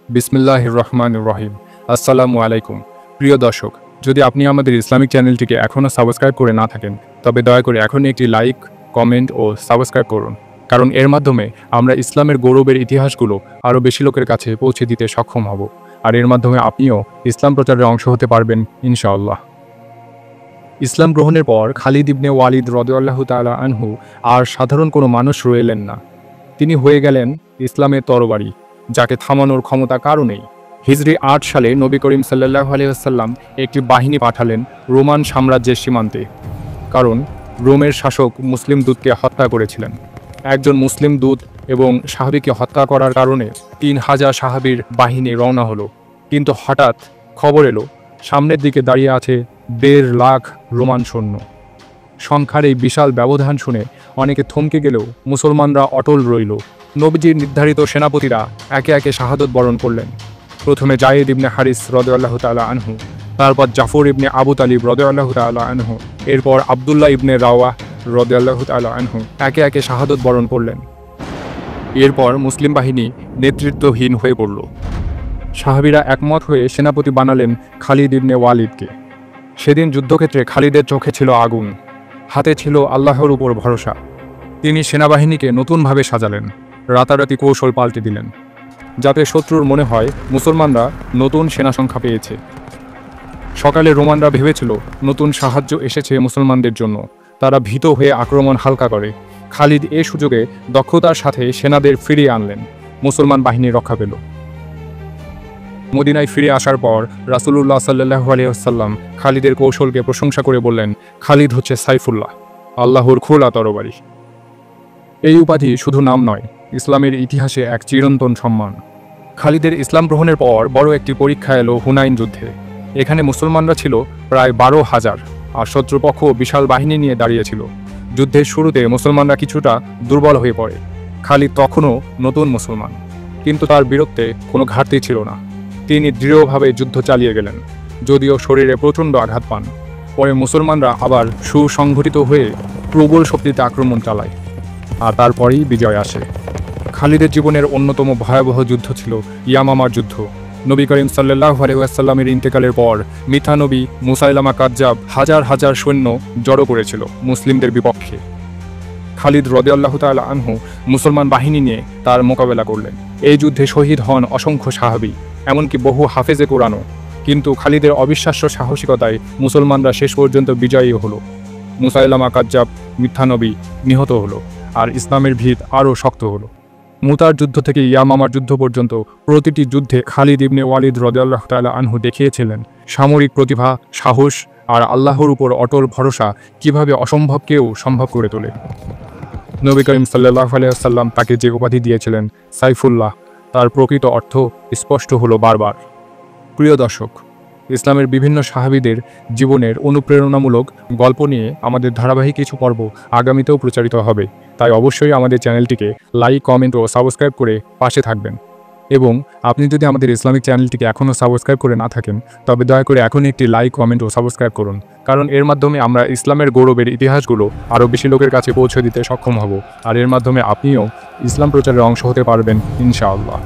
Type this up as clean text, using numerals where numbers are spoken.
বিসমিল্লাহির রহমানির রহিম। আসসালামু আলাইকুম। প্রিয় দর্শক, যদি আপনি আমাদের ইসলামিক চ্যানেলটিকে এখনও সাবস্ক্রাইব করে না থাকেন, তবে দয়া করে এখনই একটি লাইক, কমেন্ট ও সাবস্ক্রাইব করুন। কারণ এর মাধ্যমে আমরা ইসলামের গৌরবের ইতিহাসগুলো আরও বেশি লোকের কাছে পৌঁছে দিতে সক্ষম হব। আর এর মাধ্যমে আপনিও ইসলাম প্রচারের অংশ হতে পারবেন ইনশাআল্লাহ। ইসলাম গ্রহণের পর খালিদ ইবনে ওয়ালিদ রাদিয়াল্লাহু তাআলা আনহু আর সাধারণ কোনো মানুষ রইলেন না। তিনি হয়ে গেলেন ইসলামের তরবারি, যাকে থামানোর ক্ষমতা কারও নেই। হিজরি ৮ সালে নবী করিম সাল্লাল্লাহু আলাইহি ওয়াসাল্লাম একটি বাহিনী পাঠালেন রোমান সাম্রাজ্যের সীমান্তে, কারণ রোমের শাসক মুসলিম দূতকে হত্যা করেছিলেন। একজন মুসলিম দূত এবং সাহাবীকে হত্যা করার কারণে ৩,০০০ সাহাবীর বাহিনী রওনা হলো। কিন্তু হঠাৎ খবর এলো সামনের দিকে দাঁড়িয়ে আছে ১.৫ লাখ রোমান সৈন্য। সংখ্যার এই বিশাল ব্যবধান শুনে অনেকে থমকে গেলেও মুসলমানরা অটল রইল। নবীজির নির্ধারিত সেনাপতিরা একে একে শাহাদত বরণ করলেন। প্রথমে জায়েদ ইবনে হারিস রাদিয়াল্লাহু তাআলা আনহু, তারপর জাফর ইবনে আবু তালিব রাদিয়াল্লাহু তাআলা আনহু, এরপর আব্দুল্লাহ ইবনে রাওয়াহ রাদিয়াল্লাহু তাআলা আনহু একে একে শাহাদত বরণ করলেন। এরপর মুসলিম বাহিনী নেতৃত্বহীন হয়ে পড়ল। সাহাবীরা একমত হয়ে সেনাপতি বানালেন খালিদ ইবনে ওয়ালিদকে। সেদিন যুদ্ধক্ষেত্রে খালিদের চোখে ছিল আগুন, হাতে ছিল আল্লাহর উপর ভরসা। তিনি সেনাবাহিনীকে নতুনভাবে সাজালেন, রাতারাতি কৌশল পাল্টে দিলেন, যাতে শত্রুর মনে হয় মুসলমানরা নতুন সেনা সংখ্যা পেয়েছে। সকালে রোমানরা ভেবেছিল নতুন সাহায্য এসেছে মুসলমানদের জন্য। তারা ভীত হয়ে আক্রমণ হালকা করে। খালিদ এ সুযোগে দক্ষতার সাথে সেনাদের ফিরিয়ে আনলেন। মুসলমান বাহিনী রক্ষা পেল। মদিনায় ফিরে আসার পর রাসূলুল্লাহ সাল্লাল্লাহু আলাইহি ওয়াসাল্লাম খালিদের কৌশলকে প্রশংসা করে বললেন, খালিদ হচ্ছে সাইফুল্লাহ, আল্লাহর খোলা তরবারি। এই উপাধি শুধু নাম নয়, ইসলামের ইতিহাসে এক চিরন্তন সম্মান। খালিদের ইসলাম গ্রহণের পর বড় একটি পরীক্ষা এলো হুনাইন যুদ্ধে। এখানে মুসলমানরা ছিল প্রায় ১২,০০০ আর শত্রুপক্ষ বিশাল বাহিনী নিয়ে দাঁড়িয়েছিল। যুদ্ধের শুরুতে মুসলমানরা কিছুটা দুর্বল হয়ে পড়ে। খালিদ তখনও নতুন মুসলমান, কিন্তু তার বীরত্বে কোনো ঘাটতি ছিল না। তিনি দৃঢ়ভাবে যুদ্ধ চালিয়ে গেলেন, যদিও শরীরে প্রচণ্ড আঘাত পান। পরে মুসলমানরা আবার সুসংগঠিত হয়ে প্রবল শক্তিতে আক্রমণ চালায়, আর তারপরেই বিজয় আসে। খালিদের জীবনের অন্যতম ভয়াবহ যুদ্ধ ছিল ইয়ামামার যুদ্ধ। নবী করিম সাল্লাল্লাহু আলাইহি ওয়াসাল্লামের ইন্তেকালের পর মিথ্যা নবী মুসাইলামা কাজ্জাব হাজার হাজার সৈন্য জড়ো করেছিল মুসলিমদের বিপক্ষে। খালিদ রাদিয়াল্লাহু তাআলা আনহু মুসলমান বাহিনী নিয়ে তার মোকাবেলা করলেন। এই যুদ্ধে শহীদ হন অসংখ্য সাহাবী, এমনকি বহু হাফেজে কোরআনও। কিন্তু খালিদের অবিশ্বাস্য সাহসিকতায় মুসলমানরা শেষ পর্যন্ত বিজয়ী হলো। মুসাইলামা কাজ্জাব মিথ্যা নবী নিহত হলো, আর ইসলামের ভিত আরও শক্ত হলো। মুতার যুদ্ধ থেকে ইয়ামামার যুদ্ধ পর্যন্ত প্রতিটি যুদ্ধে খালিদ ইবনে ওয়ালিদ রাদিয়াল্লাহু তাআলা আনহু দেখিয়েছিলেন সামরিক প্রতিভা, সাহস আর আল্লাহর উপর অটল ভরসা কিভাবে অসম্ভবকেও সম্ভব করে তোলে। নবী করিম সাল্লাল্লাহু আলাইহি ওয়াসাল্লাম তাকে যে উপাধি দিয়েছিলেন সাইফুল্লাহ, তার প্রকৃত অর্থ স্পষ্ট হলো বারবার। প্রিয় দর্শক, ইসলামের বিভিন্ন সাহাবীদের জীবনের অনুপ্রেরণামূলক গল্প নিয়ে আমাদের ধারাবাহিক কিছু পর্ব আগামীতেও প্রচারিত হবে। তাই অবশ্যই আমাদের চ্যানেলটিকে লাইক, কমেন্ট ও সাবস্ক্রাইব করে পাশে থাকবেন। এবং আপনি যদি আমাদের ইসলামিক চ্যানেলটিকে এখনও সাবস্ক্রাইব করে না থাকেন, তবে দয়া করে এখনই একটি লাইক, কমেন্ট ও সাবস্ক্রাইব করুন। কারণ এর মাধ্যমে আমরা ইসলামের গৌরবের ইতিহাসগুলো আরও বেশি লোকের কাছে পৌঁছে দিতে সক্ষম হব। আর এর মাধ্যমে আপনিও ইসলাম প্রচারের অংশ হতে পারবেন ইনশাআল্লাহ।